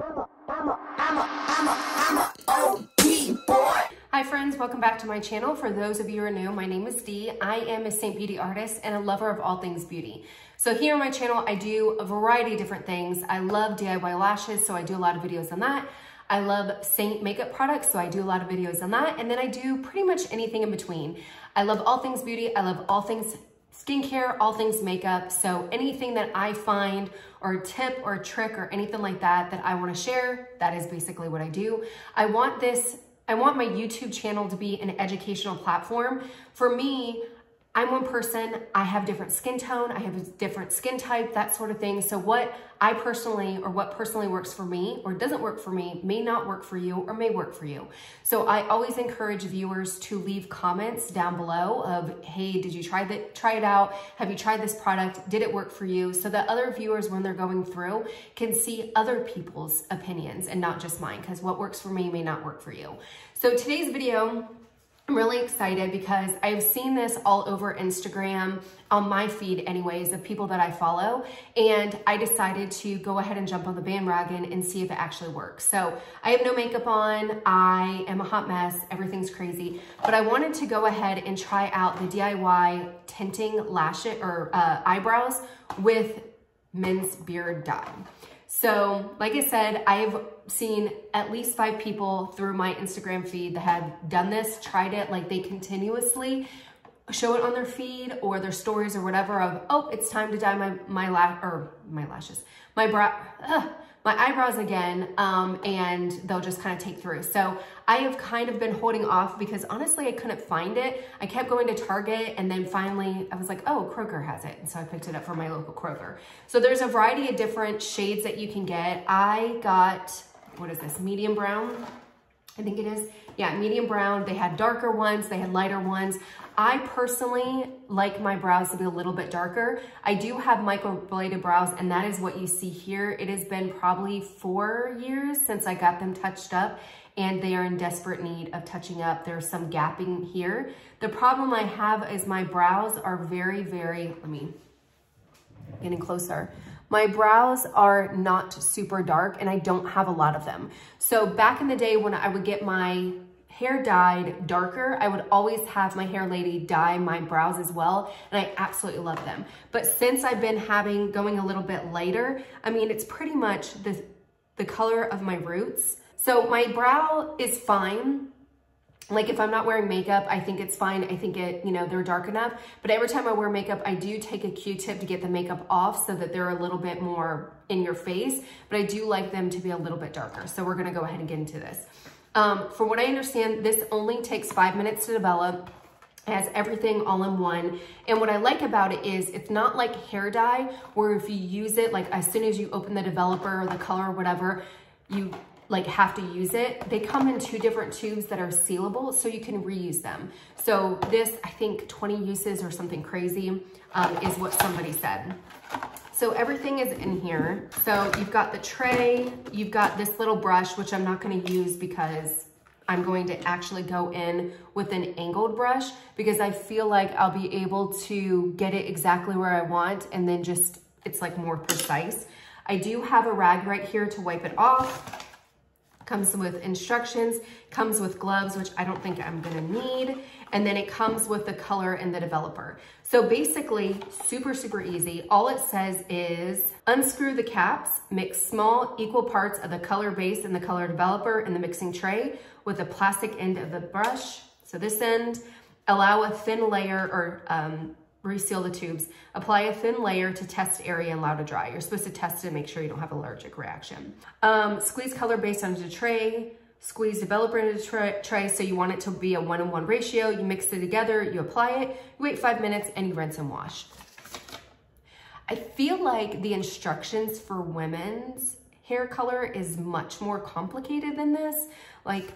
Hi friends, welcome back to my channel. For those of you who are new, my name is Dee. I am a Saint Beauty artist and a lover of all things beauty. So here on my channel, I do a variety of different things. I love DIY lashes, so I do a lot of videos on that. I love Saint makeup products, so I do a lot of videos on that. And then I do pretty much anything in between. I love all things beauty. I love all things skincare, all things makeup. So anything that I find or a tip or a trick or anything like that that I want to share, that is basically what I do. I want my YouTube channel to be an educational platform. For me, I'm one person, I have different skin tone, I have a different skin type, that sort of thing. So what personally works for me or doesn't work for me may not work for you or may work for you. So I always encourage viewers to leave comments down below of, hey, did you try it out? Have you tried this product? Did it work for you? So that other viewers, when they're going through, can see other people's opinions and not just mine, because what works for me may not work for you. So today's video, I'm really excited because I've seen this all over Instagram, on my feed anyways, of people that I follow, and I decided to go ahead and jump on the bandwagon and see if it actually works. So I have no makeup on, I am a hot mess, everything's crazy, but I wanted to go ahead and try out the DIY tinting eyebrows with men's beard dye. So like I said, I've seen at least 5 people through my Instagram feed that have done this, tried it, like they continuously show it on their feed or their stories or whatever of, oh, it's time to dye my eyebrows again, and they'll just kind of take through. So I have kind of been holding off because honestly, I couldn't find it. I kept going to Target and then finally I was like, oh, Kroger has it. And so I picked it up from my local Kroger. So there's a variety of different shades that you can get. I got, what is this, medium brown? I think it is. Yeah, medium brown. They had darker ones, they had lighter ones. I personally like my brows to be a little bit darker. I do have microbladed brows, and that is what you see here. It has been probably 4 years since I got them touched up, and they are in desperate need of touching up. There's some gapping here. The problem I have is my brows are very, getting closer. My brows are not super dark and I don't have a lot of them. So back in the day when I would get my hair dyed darker, I would always have my hair lady dye my brows as well, and I absolutely love them. But since I've been going a little bit lighter, I mean, it's pretty much the color of my roots. So my brow is fine. Like if I'm not wearing makeup, I think it's fine. I think they're dark enough. But every time I wear makeup, I do take a Q-tip to get the makeup off so that they're a little bit more in your face. But I do like them to be a little bit darker. So we're gonna go ahead and get into this. For what I understand, this only takes 5 minutes to develop. It has everything all in one. And what I like about it is it's not like hair dye where if you use it, like as soon as you open the developer or the color or whatever, you have to use it. They come in 2 different tubes that are sealable, so you can reuse them. So this, I think 20 uses or something crazy is what somebody said. So everything is in here. So you've got the tray, you've got this little brush, which I'm not gonna use because I'm going to actually go in with an angled brush because I feel like I'll be able to get it exactly where I want and then just, it's like more precise. I do have a rag right here to wipe it off. Comes with instructions, comes with gloves, which I don't think I'm gonna need. And then it comes with the color and the developer. So basically, super, super easy. All it says is unscrew the caps, mix small equal parts of the color base and the color developer in the mixing tray with the plastic end of the brush. So this end, allow a thin layer or reseal the tubes. Apply a thin layer to test area and allow to dry. You're supposed to test it and make sure you don't have allergic reaction. Squeeze color base onto the tray. Squeeze developer into the tray. So you want it to be a 1:1 ratio. You mix it together, you apply it, you wait 5 minutes, and you rinse and wash. I feel like the instructions for women's hair color is much more complicated than this. Like,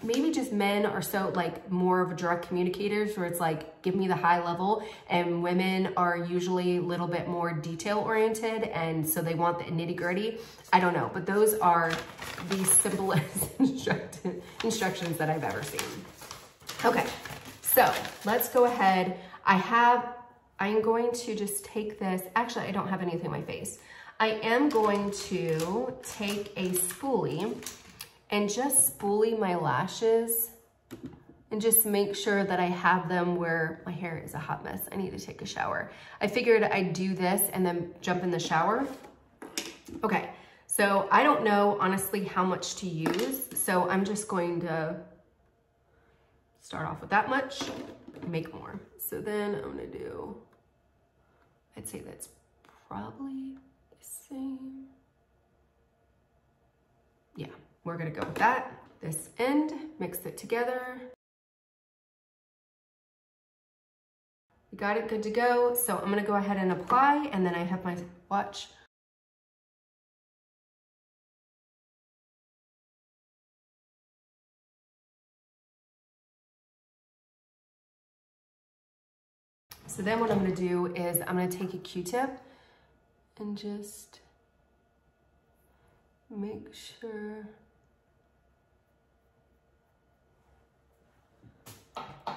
maybe just men are so more of direct communicators where it's like, give me the high level, and women are usually a little bit more detail oriented. And so they want the nitty gritty. I don't know, but those are the simplest instructions that I've ever seen. Okay, so let's go ahead. I'm going to just take this. Actually, I don't have anything on my face. I am going to take a spoolie and just spoolie my lashes and just make sure that I have them where my hair is a hot mess. I need to take a shower. I figured I'd do this and then jump in the shower. Okay, so I don't know honestly how much to use, so I'm just going to start off with that much, make more. So then I'm gonna do, I'd say that's probably the same. Yeah, we're gonna go with that. This end, mix it together. We got it good to go. So I'm gonna go ahead and apply, and then I have my watch. So then what I'm gonna do is I'm gonna take a Q-tip and just make sure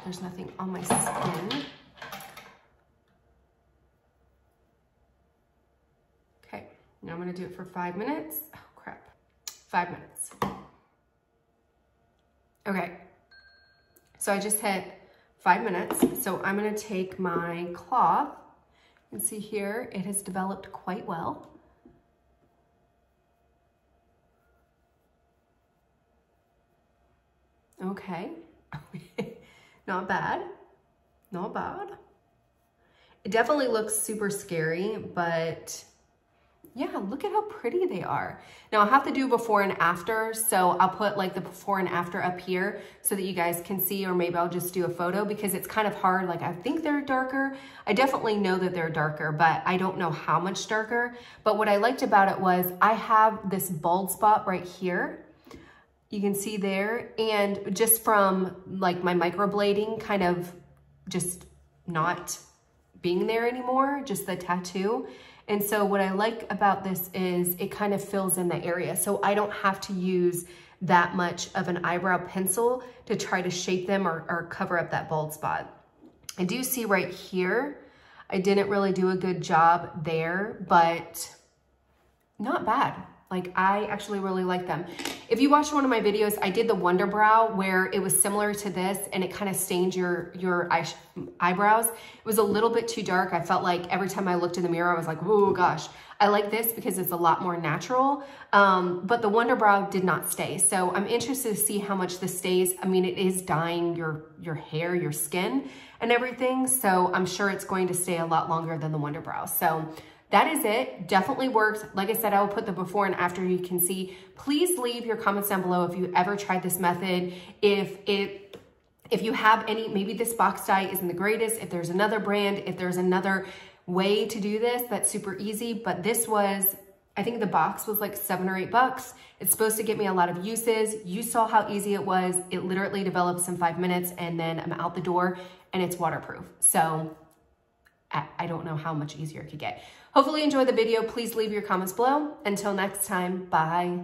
there's nothing on my skin. Okay, now I'm gonna do it for 5 minutes. Oh crap, 5 minutes. Okay, so I just hit 5 minutes. So I'm gonna take my cloth and see here, it has developed quite well. Okay, not bad, not bad. It definitely looks super scary, but yeah, look at how pretty they are. Now I'll have to do before and after, so I'll put like the before and after up here so that you guys can see, or maybe I'll just do a photo because it's kind of hard. Like I think they're darker. I definitely know that they're darker, but I don't know how much darker. But what I liked about it was I have this bald spot right here. You can see there, and just from like my microblading kind of just not being there anymore, just the tattoo. And so what I like about this is it kind of fills in the area. So I don't have to use that much of an eyebrow pencil to try to shape them or cover up that bald spot. I do see right here, I didn't really do a good job there, but not bad. Like I actually really like them. If you watched one of my videos, I did the Wonder Brow where it was similar to this and it kind of stained your eyebrows. It was a little bit too dark. I felt like every time I looked in the mirror, I was like, oh gosh. I like this because it's a lot more natural, but the Wonder Brow did not stay. So I'm interested to see how much this stays. I mean, it is dyeing your hair, your skin and everything. So I'm sure it's going to stay a lot longer than the Wonder Brow. So that is it. Definitely worked. Like I said, I will put the before and after you can see. Please leave your comments down below if you ever tried this method. If you have any, maybe this box dye isn't the greatest, if there's another brand, if there's another way to do this that's super easy, but this was, I think the box was like $7 or $8. It's supposed to get me a lot of uses. You saw how easy it was. It literally develops in 5 minutes and then I'm out the door and it's waterproof. So I don't know how much easier it could get. Hopefully you enjoyed the video. Please leave your comments below. Until next time, bye.